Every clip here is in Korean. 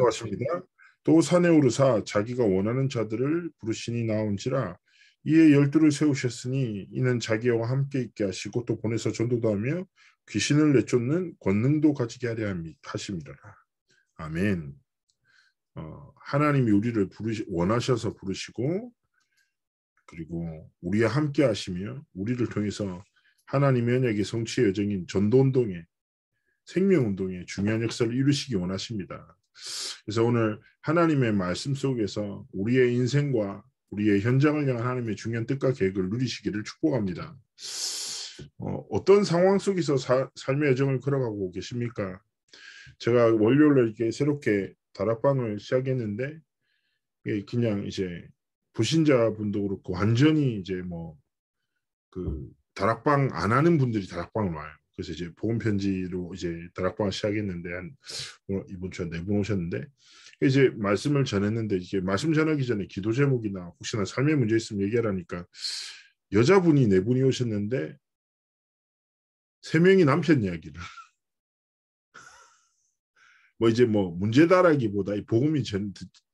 왔습니다. 또 산에 오르사 자기가 원하는 자들을 부르시니 나온지라 이에 열두를 세우셨으니 이는 자기와 함께 있게 하시고 또 보내서 전도도 하며 귀신을 내쫓는 권능도 가지게 하려 하심이라. 아멘. 하나님이 우리를 원하셔서 부르시고 그리고 우리와 함께 하시며 우리를 통해서 하나님의 언약의 성취의 여정인 전도운동에 생명운동에 중요한 역사를 이루시기 원하십니다. 그래서 오늘 하나님의 말씀 속에서 우리의 인생과 우리의 현장을 향한 하나님의 중요한 뜻과 계획을 누리시기를 축복합니다. 어떤 상황 속에서 삶의 여정을 걸어가고 계십니까? 제가 월요일에 이렇게 새롭게 다락방을 시작했는데 그냥 이제 불신자분도 그렇고 완전히 이제 뭐 그 다락방 안 하는 분들이 다락방을 와요. 그래서 이제 복음 편지로 이제 다락방을 시작했는데 이번 주에 4분 오셨는데 이제 말씀을 전했는데 이게 말씀 전하기 전에 기도 제목이나 혹시나 삶의 문제 있으면 얘기하라니까 여자분이 4분이 오셨는데 3명이 남편 이야기를 뭐 이제 뭐 문제다라기보다 이 복음이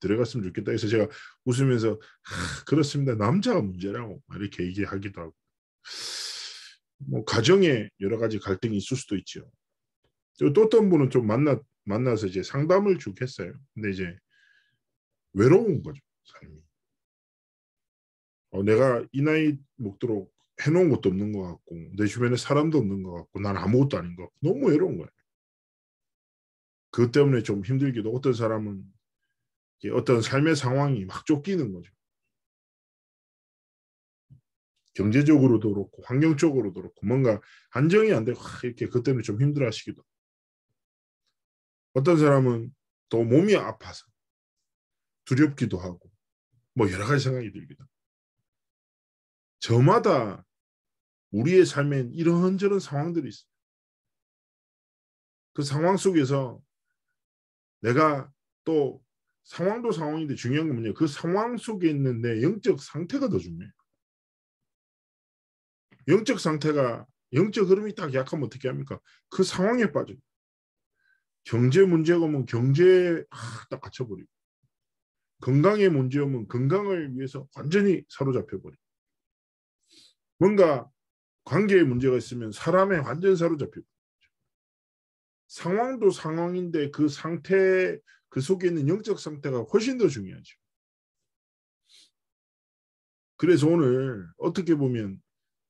들어갔으면 좋겠다 해서 제가 웃으면서 그렇습니다. 남자가 문제라고 이렇게 얘기하기도 하고 뭐 가정에 여러 가지 갈등이 있을 수도 있죠. 또 어떤 분은 좀 만나서 이제 상담을 쭉 했어요. 근데 이제 외로운 거죠, 삶이. 내가 이 나이 먹도록 해놓은 것도 없는 것 같고 내 주변에 사람도 없는 것 같고 난 아무것도 아닌 것 같고 너무 외로운 거예요. 그것 때문에 좀 힘들기도 어떤 사람은 어떤 삶의 상황이 막 쫓기는 거죠. 경제적으로도 그렇고 환경적으로도 그렇고 뭔가 안정이 안 되고 이렇게 그것 때문에 좀 힘들어하시기도 하고 어떤 사람은 또 몸이 아파서 두렵기도 하고 뭐 여러 가지 생각이 들기도 하고 저마다 우리의 삶엔 이런저런 상황들이 있어요. 그 상황 속에서 내가 또 상황도 상황인데 중요한 건 뭐냐 그 상황 속에 있는 내 영적 상태가 더 중요해요. 영적 흐름이 딱 약하면 어떻게 합니까? 그 상황에 빠져요. 경제 문제가 오면 경제에 딱 갇혀버리고 건강에 문제 오면 건강을 위해서 완전히 사로잡혀버리고 뭔가 관계에 문제가 있으면 사람에 완전 사로잡히고 상황도 상황인데 그 상태 그 속에 있는 영적 상태가 훨씬 더 중요하죠. 그래서 오늘 어떻게 보면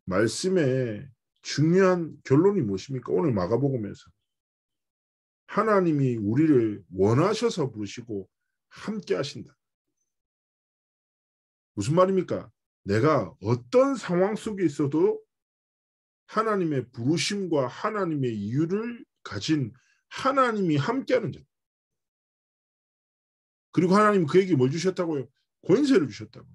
말씀의 중요한 결론이 무엇입니까? 오늘 마가복음에서 하나님이 우리를 원하셔서 부르시고 함께 하신다. 무슨 말입니까? 내가 어떤 상황 속에 있어도 하나님의 부르심과 하나님의 이유를 가진 하나님이 함께하는 자. 그리고 하나님 그에게 뭘 주셨다고요? 권세를 주셨다고요.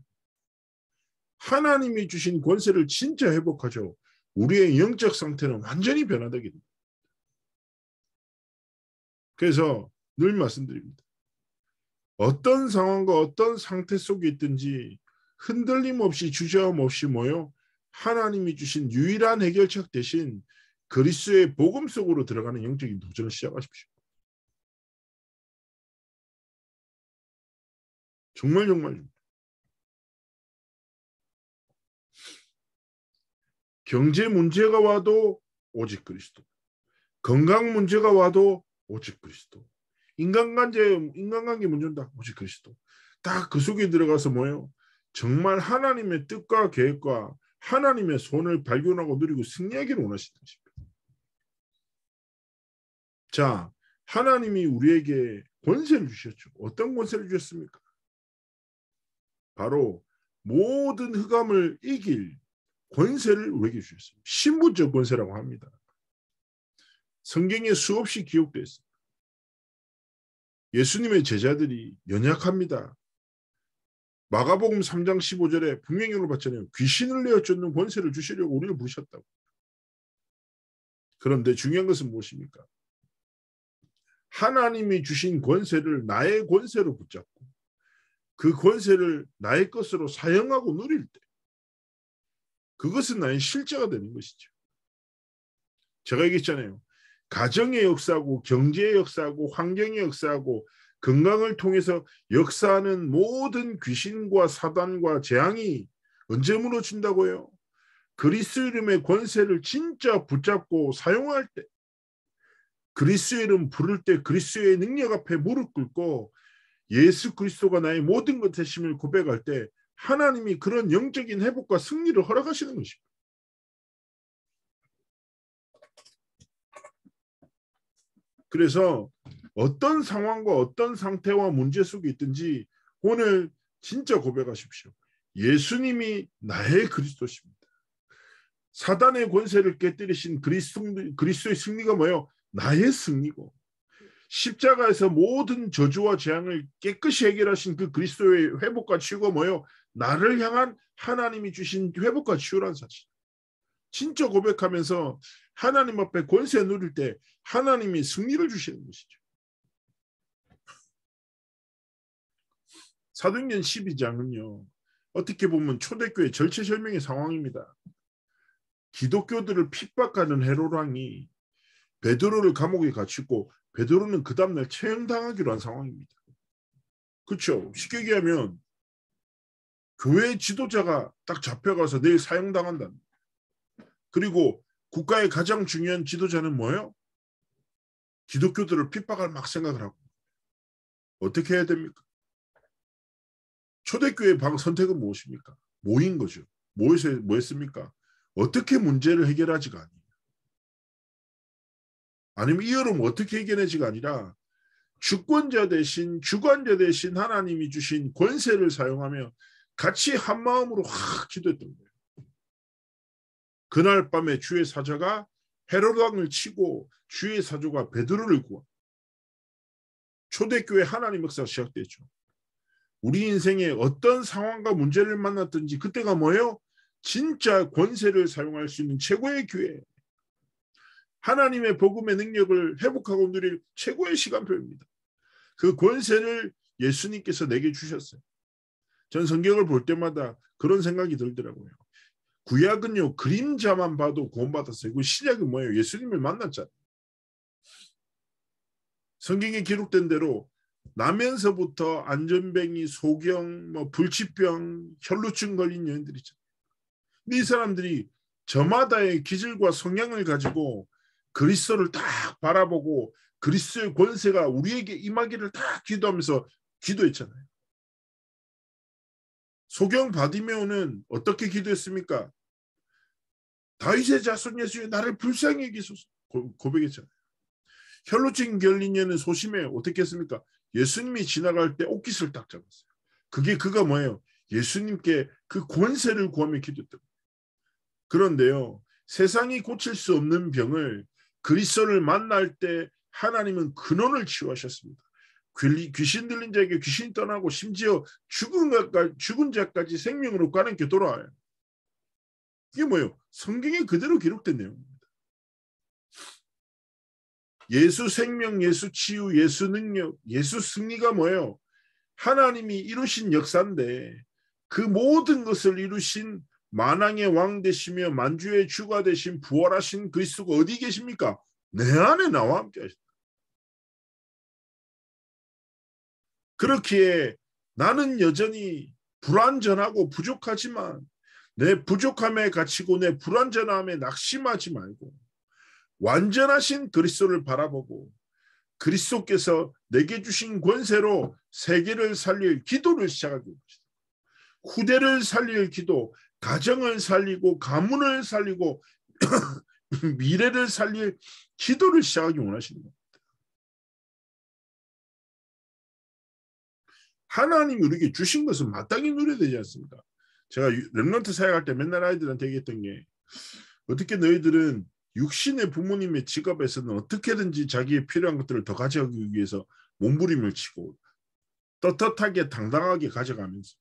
하나님이 주신 권세를 진짜 회복하죠. 우리의 영적 상태는 완전히 변화되게 됩니다. 그래서 늘 말씀드립니다. 어떤 상황과 어떤 상태 속에 있든지 흔들림 없이 주저함 없이 뭐요? 하나님이 주신 유일한 해결책 대신 그리스도의 복음 속으로 들어가는 영적인 도전을 시작하십시오. 정말. 경제 문제가 와도 오직 그리스도. 건강 문제가 와도 오직 그리스도. 인간관계 문제다. 오직 그리스도. 딱 그 속에 들어가서 뭐예요? 정말 하나님의 뜻과 계획과 하나님의 손을 발견하고 누리고 승리하기를 원하시는 것입니다. 자, 하나님이 우리에게 권세를 주셨죠. 어떤 권세를 주셨습니까? 바로 모든 흑암을 이길 권세를 우리에게 주셨습니다. 신분적 권세라고 합니다. 성경에 수없이 기록되어 있습니다. 예수님의 제자들이 연약합니다. 마가복음 3장 15절에 분명히 봤잖아요. 귀신을 내어 쫓는 권세를 주시려고 우리를 부르셨다고. 그런데 중요한 것은 무엇입니까? 하나님이 주신 권세를 나의 권세로 붙잡고 그 권세를 나의 것으로 사용하고 누릴 때 그것은 나의 실제가 되는 것이죠. 제가 얘기했잖아요. 가정의 역사하고 경제의 역사하고 환경의 역사하고 건강을 통해서 역사하는 모든 귀신과 사단과 재앙이 언제 무너진다고요? 그리스도 이름의 권세를 진짜 붙잡고 사용할 때, 그리스도 이름 부를 때 그리스도의 능력 앞에 무릎 꿇고 예수 그리스도가 나의 모든 것 되심을 고백할 때 하나님이 그런 영적인 회복과 승리를 허락하시는 것입니다. 그래서 어떤 상황과 어떤 상태와 문제 속에 있든지 오늘 진짜 고백하십시오. 예수님이 나의 그리스도십니다. 사단의 권세를 깨뜨리신 그리스도의 승리가 뭐예요? 나의 승리고, 십자가에서 모든 저주와 재앙을 깨끗이 해결하신 그 그리스도의 회복과 치유가 뭐예요? 나를 향한 하나님이 주신 회복과 치유라는 사실. 진짜 고백하면서 하나님 앞에 권세 누릴 때 하나님이 승리를 주시는 것이죠. 사도행전 12장은요. 어떻게 보면 초대교회 절체절명의 상황입니다. 기독교들을 핍박하는 헤롯 왕이 베드로를 감옥에 갇히고 베드로는 그 다음날 처형당하기로 한 상황입니다. 그렇죠? 쉽게 얘기하면 교회 지도자가 딱 잡혀가서 내일 사형당한다. 그리고 국가의 가장 중요한 지도자는 뭐예요? 기독교들을 핍박할 막 생각을 하고. 어떻게 해야 됩니까? 초대교회의 선택은 무엇입니까? 뭐인 거죠. 뭐였습니까? 어떻게 문제를 해결하지가 아니에요. 아니면 이 어려움 어떻게 해결하지가 아니라 주권자 대신 주관자 대신 하나님이 주신 권세를 사용하며 같이 한 마음으로 기도했던 거예요. 그날 밤에 주의 사자가 헤롯 왕을 치고 주의 사조가 베드로를 구원. 초대교회 하나님 역사가 시작됐죠. 우리 인생에 어떤 상황과 문제를 만났든지 그때가 뭐예요? 진짜 권세를 사용할 수 있는 최고의 기회. 하나님의 복음의 능력을 회복하고 누릴 최고의 시간표입니다. 그 권세를 예수님께서 내게 주셨어요. 전 성경을 볼 때마다 그런 생각이 들더라고요. 구약은요, 그림자만 봐도 구원받았어요. 그 신약은 뭐예요? 예수님을 만났잖아요. 성경에 기록된 대로 나면서부터 안전뱅이, 소경, 불치병, 혈루증 걸린 여인들이 있잖아요. 이 사람들이 저마다의 기질과 성향을 가지고 그리스도를 딱 바라보고 그리스도의 권세가 우리에게 임하기를 딱 기도하면서 기도했잖아요. 소경 바디메오는 어떻게 기도했습니까? 다윗의 자손 예수여 나를 불쌍히 여기소서 고백했잖아요. 혈루증 걸린 여는 소심해 어떻게 했습니까? 예수님이 지나갈 때 옷깃을 딱 잡았어요. 그가 뭐예요? 예수님께 그 권세를 구하며 기도했던 거예요. 그런데요, 세상이 고칠 수 없는 병을 그리스도를 만날 때 하나님은 치유하셨습니다. 귀신 들린 자에게 귀신이 떠나고 심지어 죽은 자까지 생명으로 가는게 돌아와요. 이게 뭐예요? 성경에 그대로 기록된 내용입니다. 예수 생명, 예수 치유, 예수 능력, 예수 승리가 뭐예요? 하나님이 이루신 역사인데 그 모든 것을 이루신 만왕의 왕 되시며 만주의 주가 되신 부활하신 그리스도가 어디 계십니까? 내 안에 나와 함께 하신다. 그렇기에 나는 여전히 불완전하고 부족하지만 내 부족함에 갇히고 내 불완전함에 낙심하지 말고 완전하신 그리스도를 바라보고 그리스도께서 내게 주신 권세로 세계를 살릴 기도를 시작하게 됩니다. 후대를 살릴 기도, 가정을 살리고 가문을 살리고 미래를 살릴 기도를 시작하기 원하시는 겁니다. 하나님이 우리에게 주신 것은 마땅히 누려야 되지 않습니까? 제가 렘넌트 사역할 때 맨날 아이들한테 얘기했던 게 어떻게 너희들은 육신의 부모님의 지갑에서는 어떻게든지 자기의 필요한 것들을 더 가져가기 위해서 몸부림을 치고 떳떳하게 당당하게 가져가면서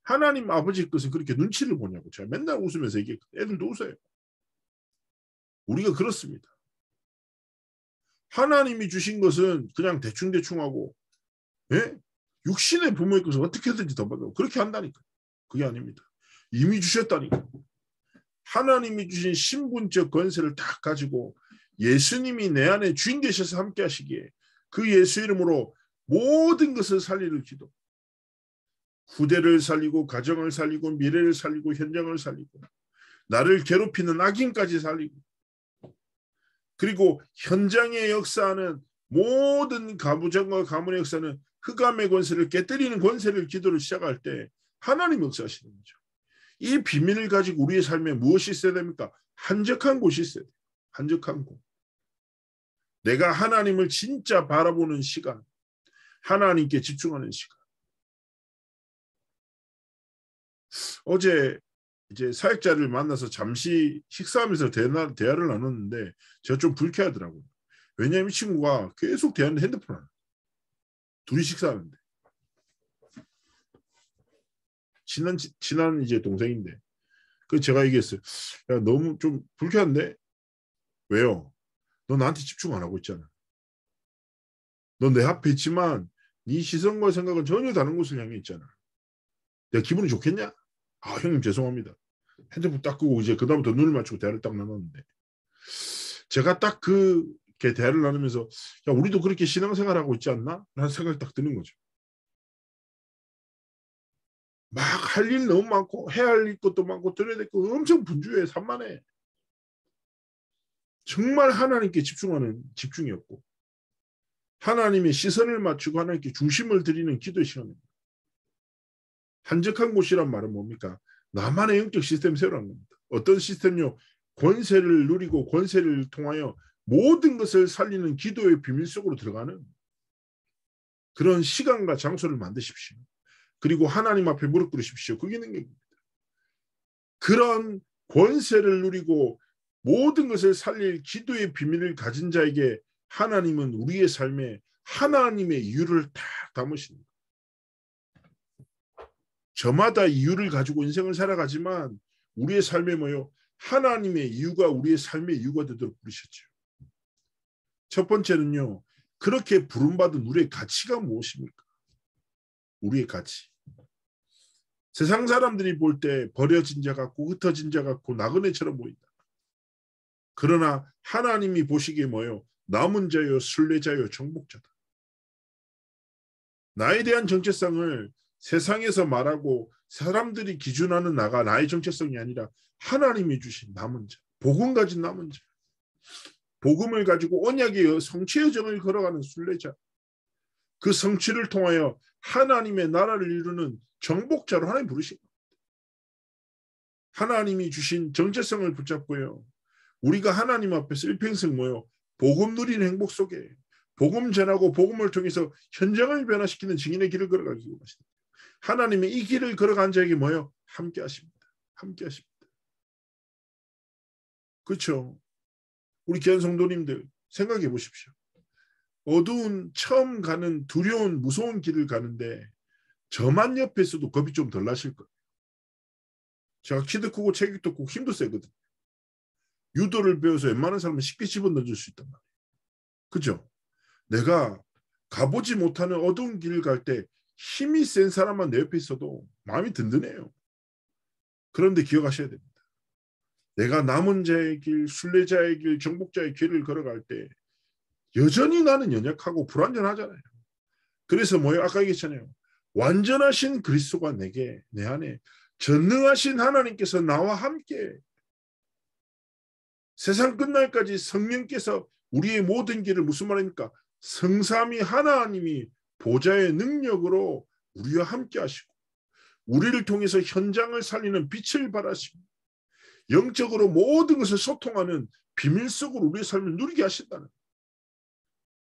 하나님 아버지 것은 그렇게 눈치를 보냐고 제가 맨날 웃으면서 얘기했거든요. 애들도 웃어요. 우리가 그렇습니다. 하나님이 주신 것은 그냥 대충대충 하고 육신의 부모의 것을 어떻게든지 더 받고 그렇게 한다니까. 그게 아닙니다. 이미 주셨다니까. 하나님이 주신 신분적 권세를 다 가지고 예수님이 내 안에 주인 되셔서 함께 하시기에 그 예수 이름으로 모든 것을 살리는 기도. 후대를 살리고 가정을 살리고 미래를 살리고 현장을 살리고 나를 괴롭히는 악인까지 살리고 그리고 현장에 역사하는 모든 가부장과 가문의 역사는 흑암의 권세를 깨뜨리는 권세를 기도를 시작할 때 하나님 역사하시는 거죠. 이 비밀을 가지고 우리의 삶에 무엇이 있어야 됩니까? 한적한 곳이 있어야 돼요. 한적한 곳. 내가 하나님을 진짜 바라보는 시간. 하나님께 집중하는 시간. 어제 이제 사역자를 만나서 잠시 식사하면서 대화를 나눴는데 제가 좀 불쾌하더라고요. 왜냐하면 이 친구가 계속 대하는 핸드폰 하나. 둘이 식사하는데. 친한 이제 동생인데. 그 제가 얘기했어요. 야, 너무 좀 불쾌한데? 왜요? 너 나한테 집중 안 하고 있잖아. 너 내 앞에 있지만 네 시선과 생각은 전혀 다른 곳을 향해 있잖아. 내가 기분이 좋겠냐? 아, 형님 죄송합니다. 핸드폰 딱 끄고 이제 그다음부터 눈을 맞추고 대화를 딱 나눴는데 제가 딱 그렇게 대화를 나누면서 야, 우리도 그렇게 신앙생활하고 있지 않나? 라는 생각이 딱 드는 거죠. 막 할 일 너무 많고 해야 할 것도 많고 들어야 될 거 엄청 분주해 산만해. 정말 하나님께 집중하는 집중이었고 하나님의 시선을 맞추고 하나님께 중심을 드리는 기도의 시간입니다. 한적한 곳이란 말은 뭡니까? 나만의 영적 시스템 세우라는 겁니다. 어떤 시스템요? 권세를 누리고 권세를 통하여 모든 것을 살리는 기도의 비밀 속으로 들어가는 그런 시간과 장소를 만드십시오. 그리고 하나님 앞에 무릎 꿇으십시오. 그게 능력입니다. 그런 권세를 누리고 모든 것을 살릴 기도의 비밀을 가진 자에게 하나님은 우리의 삶에 하나님의 이유를 다 담으십니다. 저마다 이유를 가지고 인생을 살아가지만 우리의 삶에 뭐요? 하나님의 이유가 우리의 삶의 이유가 되도록 부르셨죠. 첫 번째는요. 그렇게 부름받은 우리의 가치가 무엇입니까? 우리의 가치. 세상 사람들이 볼 때 버려진 자 같고 흩어진 자 같고 나그네처럼 보인다. 그러나 하나님이 보시기에 뭐예요? 남은 자요, 순례자요, 정복자다. 나에 대한 정체성을 세상에서 말하고 사람들이 기준하는 나가 나의 정체성이 아니라 하나님이 주신 남은 자, 복음 가진 남은 자, 복음을 가지고 언약의 성취의 정을 걸어가는 순례자, 그 성취를 통하여 하나님의 나라를 이루는 정복자로 하나님 부르신 겁니다. 하나님이 주신 정체성을 붙잡고요. 우리가 하나님 앞에서 일평생 뭐요? 복음 누리는 행복 속에 복음 전하고 복음을 통해서 현장을 변화시키는 증인의 길을 걸어가기 원하십니다. 하나님의 이 길을 걸어간 자에게 뭐요? 함께 하십니다. 함께 하십니다. 그렇죠? 우리 귀한 성도님들 생각해 보십시오. 어두운 처음 가는 두려운 무서운 길을 가는데 저만 옆에 있어도 겁이 좀 덜 나실 거예요. 제가 키도 크고 체격도 크고 힘도 세거든요. 유도를 배워서 웬만한 사람은 쉽게 집어넣어줄 수 있단 말이에요. 그죠? 내가 가보지 못하는 어두운 길을 갈 때 힘이 센 사람만 내 옆에 있어도 마음이 든든해요. 그런데 기억하셔야 됩니다. 내가 남은 자의 길, 순례자의 길, 정복자의 길을 걸어갈 때 여전히 나는 연약하고 불완전하잖아요. 그래서 뭐예요? 아까 얘기했잖아요. 완전하신 그리스도가 내게 내 안에 전능하신 하나님께서 나와 함께 세상 끝날까지 성령께서 우리의 모든 길을 무슨 말입니까? 성삼위 하나님이 보좌의 능력으로 우리와 함께 하시고 우리를 통해서 현장을 살리는 빛을 발하시고 영적으로 모든 것을 소통하는 비밀 속으로 우리의 삶을 누리게 하신다는.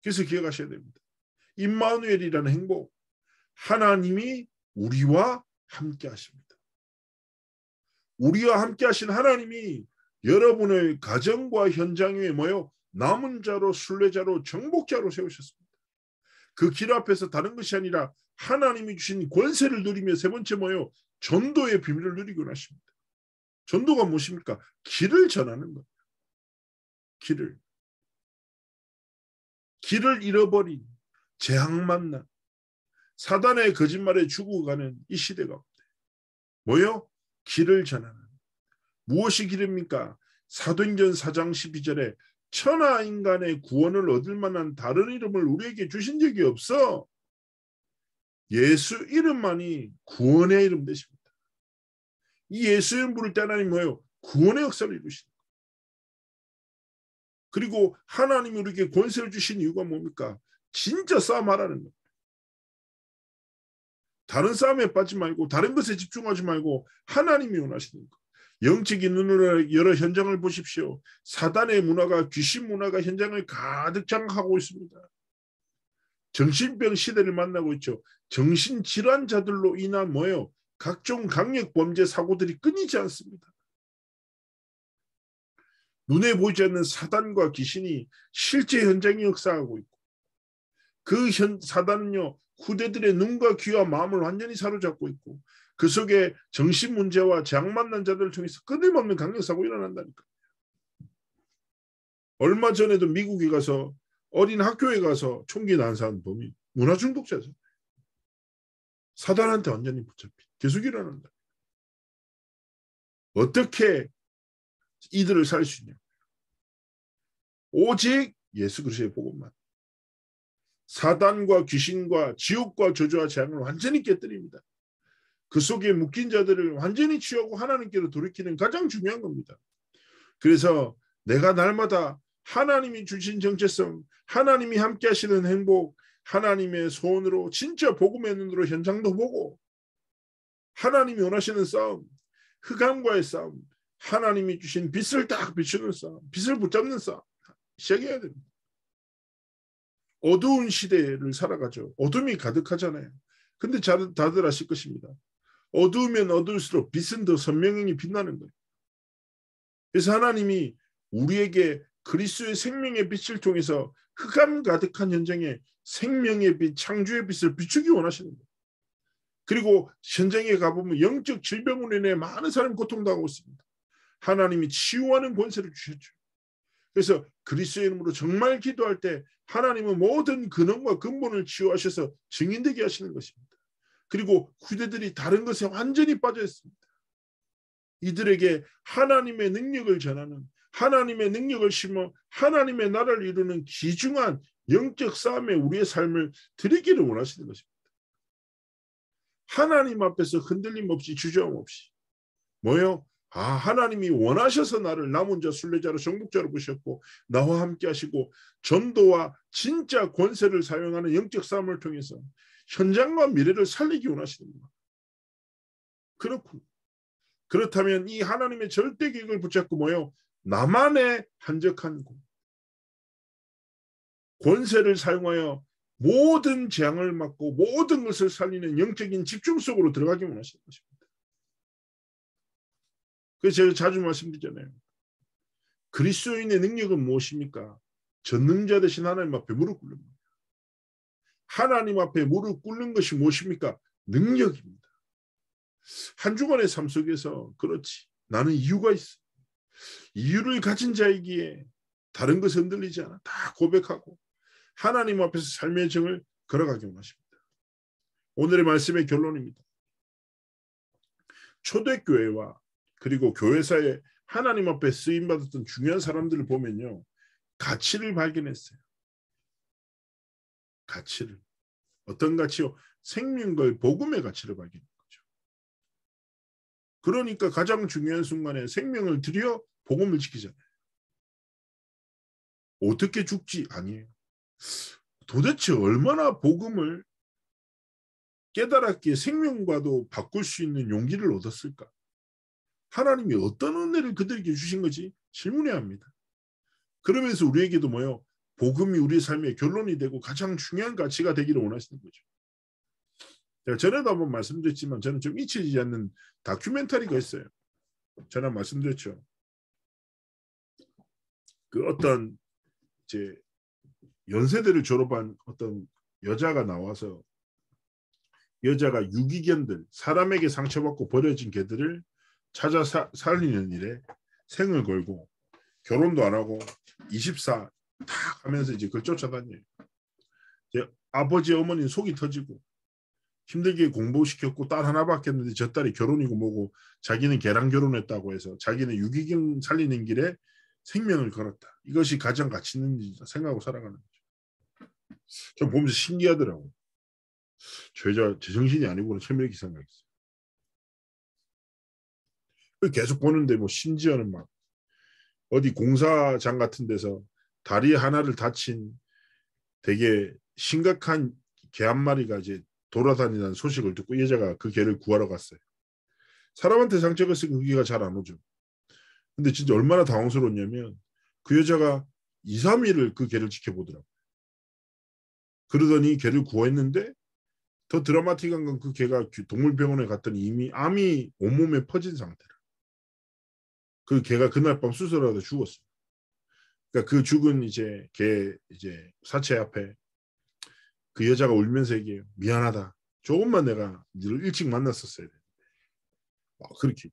그래서 기억하셔야 됩니다. 임마누엘이라는 행복, 하나님이 우리와 함께 하십니다. 우리와 함께 하신 하나님이 여러분의 가정과 현장 위에 모여 남은 자로 순례자로 정복자로 세우셨습니다. 그 길 앞에서 다른 것이 아니라 하나님이 주신 권세를 누리며 세 번째 모여 전도의 비밀을 누리고 하십니다. 전도가 무엇입니까? 길을 전하는 것. 길을 잃어버린 재앙 만난 사단의 거짓말에 죽어가는 이 시대 가운데 뭐요? 길을 전하는. 무엇이 길입니까? 사도행전 4장 12절에 천하 인간의 구원을 얻을 만한 다른 이름을 우리에게 주신 적이 없어. 예수 이름만이 구원의 이름 되십니다. 이 예수 이름 부를 때 하나님 뭐예요? 구원의 역사를 이루시는 거예요. 그리고 하나님이 우리에게 권세를 주신 이유가 뭡니까? 진짜 싸움하라는 거예요. 다른 싸움에 빠지지 말고 다른 것에 집중하지 말고 하나님이 원하시는 것. 영적인 눈으로 여러 현장을 보십시오. 사단의 문화가 귀신 문화가 현장을 가득 장악하고 있습니다. 정신병 시대를 만나고 있죠. 정신질환자들로 인한 뭐예요? 각종 강력 범죄 사고들이 끊이지 않습니다. 눈에 보이지 않는 사단과 귀신이 실제 현장에 역사하고 있고 그 사단은요. 후대들의 눈과 귀와 마음을 완전히 사로잡고 있고 그 속에 정신문제와 재앙 만난 자들을 통해서 끊임없는 강력사고 일어난다니까. 얼마 전에도 미국에 가서 어린 학교에 가서 총기 난사한 범이 문화중독자죠. 사단한테 완전히 붙잡힌. 계속 일어난다. 어떻게 이들을 살 수 있냐. 오직 예수 그리스도의 복음만. 사단과 귀신과 지옥과 저주와 재앙을 완전히 깨뜨립니다. 그 속에 묶인 자들을 완전히 치유하고 하나님께로 돌이키는 가장 중요한 겁니다. 그래서 내가 날마다 하나님이 주신 정체성, 하나님이 함께 하시는 행복, 하나님의 소원으로 진짜 복음의 눈으로 현장도 보고 하나님이 원하시는 싸움, 흑암과의 싸움, 하나님이 주신 빛을 딱 비추는 싸움, 빛을 붙잡는 싸움 시작해야 됩니다. 어두운 시대를 살아가죠. 어둠이 가득하잖아요. 근데 다들 아실 것입니다. 어두우면 어두울수록 빛은 더 선명히 빛나는 거예요. 그래서 하나님이 우리에게 그리스도의 생명의 빛을 통해서 흑암 가득한 현장에 생명의 빛, 창조의 빛을 비추기 원하시는 거예요. 그리고 현장에 가보면 영적 질병으로 인해 많은 사람이 고통당하고 있습니다. 하나님이 치유하는 권세를 주셨죠. 그래서 그리스도의 이름으로 정말 기도할 때 하나님은 모든 근원과 근본을 치유하셔서 증인되게 하시는 것입니다. 그리고 후대들이 다른 것에 완전히 빠져 있습니다. 이들에게 하나님의 능력을 전하는, 하나님의 능력을 심어 하나님의 나라를 이루는 귀중한 영적 싸움에 우리의 삶을 드리기를 원하시는 것입니다. 하나님 앞에서 흔들림 없이 주저함 없이 뭐요? 하나님이 원하셔서 나를 남은 자 순례자로 정복자로 부셨고 나와 함께 하시고 전도와 진짜 권세를 사용하는 영적 싸움을 통해서 현장과 미래를 살리기 원하시는 겁니다. 그렇군요. 그렇다면 이 하나님의 절대 계획을 붙잡고 뭐요? 나만의 한적한 곳. 권세를 사용하여 모든 재앙을 막고 모든 것을 살리는 영적인 집중 속으로 들어가기 원하시는 것입니다. 그래서 제가 자주 말씀드리잖아요. 그리스도인의 능력은 무엇입니까? 전능자 되신 하나님 앞에 무릎 꿇는 겁니다. 하나님 앞에 무릎 꿇는 것이 무엇입니까? 능력입니다. 한 주간의 삶 속에서 그렇지. 나는 이유가 있어. 이유를 가진 자이기에 다른 것에 흔들리지 않아. 다 고백하고 하나님 앞에서 삶의 정을 걸어가기 원하십니다. 오늘의 말씀의 결론입니다. 초대교회와 그리고 교회사에 하나님 앞에 쓰임받았던 중요한 사람들을 보면요. 가치를 발견했어요. 가치를. 어떤 가치요? 생명과 복음의 가치를 발견한 거죠. 그러니까 가장 중요한 순간에 생명을 들여 복음을 지키잖아요. 어떻게 죽지? 아니에요. 도대체 얼마나 복음을 깨달았기에 생명과도 바꿀 수 있는 용기를 얻었을까? 하나님이 어떤 은혜를 그들에게 주신 거지? 질문해야 합니다. 그러면서 우리에게도 뭐요? 복음이 우리의 삶의 결론이 되고 가장 중요한 가치가 되기를 원하시는 거죠. 제가 전에도 한번 말씀드렸지만 저는 좀 잊혀지지 않는 다큐멘터리가 있어요. 전에 말씀드렸죠. 그 어떤 이제 연세대를 졸업한 어떤 여자가 나와서 여자가 유기견들, 사람에게 상처받고 버려진 개들을 찾아 살리는 일에 생을 걸고 결혼도 안 하고 24 딱 하면서 이제 그걸 쫓아다녀요. 아버지 어머니는 속이 터지고 힘들게 공부시켰고 딸 하나밖에 없는데 저 딸이 결혼이고 뭐고 자기는 걔랑 결혼했다고 해서 자기는 유기견 살리는 길에 생명을 걸었다. 이것이 가장 가치 있는 일이다 생각하고 살아가는 거죠. 저 보면서 신기하더라고요. 제 정신이 아니고는 처음에 이렇게 생각했어요. 계속 보는데 뭐 심지어는 막 어디 공사장 같은 데서 다리 하나를 다친 되게 심각한 개 한 마리가 이제 돌아다니는 소식을 듣고 이 여자가 그 개를 구하러 갔어요. 사람한테 상처가 있으면 그 개가 잘 안 오죠. 근데 진짜 얼마나 당황스러웠냐면 그 여자가 2, 3일을 그 개를 지켜보더라고요. 그러더니 개를 구했는데 더 드라마틱한 건 그 개가 동물병원에 갔더니 이미 암이 온몸에 퍼진 상태라. 그 개가 그날 밤 수술하다 죽었어요. 그러니까 그 죽은 이제 개 이제 사체 앞에 그 여자가 울면서 얘기해요. 미안하다. 조금만 내가 너를 일찍 만났었어야 돼. 그렇게.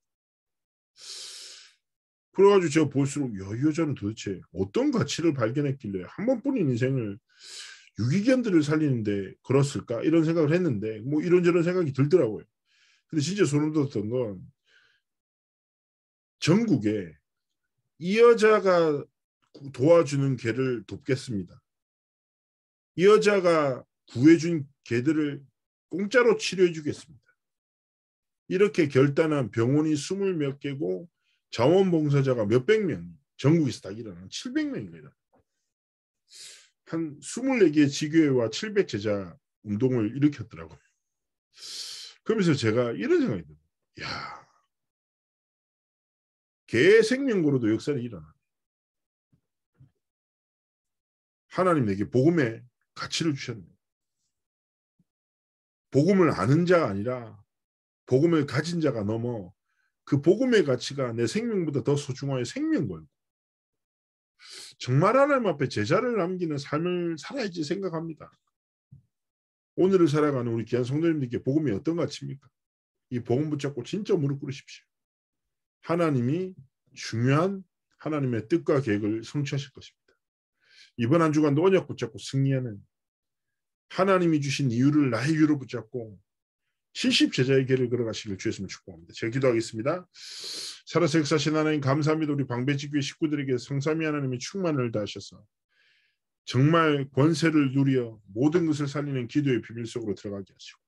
그래가지고 제가 볼수록 이 여자는 도대체 어떤 가치를 발견했길래 한 번뿐인 인생을 유기견들을 살리는데 걸었을까 이런 생각을 했는데 뭐 이런저런 생각이 들더라고요. 근데 진짜 소름 돋았던 건 전국에 이 여자가 도와주는 개를 돕겠습니다. 이 여자가 구해준 개들을 공짜로 치료해 주겠습니다. 이렇게 결단한 병원이 20몇 개고 자원봉사자가 몇백 명, 전국에서 다 일어나는 700명입니다. 한 24개의 지교회와 700제자 운동을 일으켰더라고요. 그러면서 제가 이런 생각이 들어요. 야, 개 생명으로도 역사는 일어나. 하나님 내게 복음의 가치를 주셨네. 복음을 아는 자가 아니라 복음을 가진 자가 넘어 그 복음의 가치가 내 생명보다 더 소중하여 생명 걸고 정말 하나님 앞에 제자를 남기는 삶을 살아야지 생각합니다. 오늘을 살아가는 우리 귀한 성도님들께 복음이 어떤 가치입니까? 이 복음 붙잡고 진짜 무릎 꿇으십시오. 하나님이 중요한 하나님의 뜻과 계획을 성취하실 것입니다. 이번 한 주간도 언약 붙잡고 승리하는 하나님이 주신 이유를 나의 이유로 붙잡고 70제자의 길을 걸어가시길 주였으면 축복합니다. 제가 기도하겠습니다. 살아서 역사하신 하나님 감사합니다. 우리 방배지교회 식구들에게 성삼위 하나님의 충만을 다하셔서 정말 권세를 누려 모든 것을 살리는 기도의 비밀 속으로 들어가게 하시고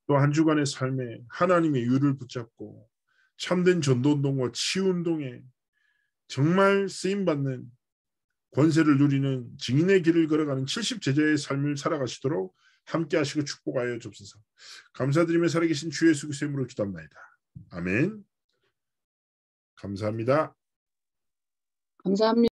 또 한 주간의 삶에 하나님의 이유를 붙잡고 참된 전도운동과 치유운동에 정말 쓰임받는 권세를 누리는 증인의 길을 걸어가는 70제자의 삶을 살아가시도록 함께 하시고 축복하여 주옵소서. 감사드리며 살아계신 주 예수 그리스도의 이름으로 기도합니다. 아멘. 감사합니다. 감사합니다.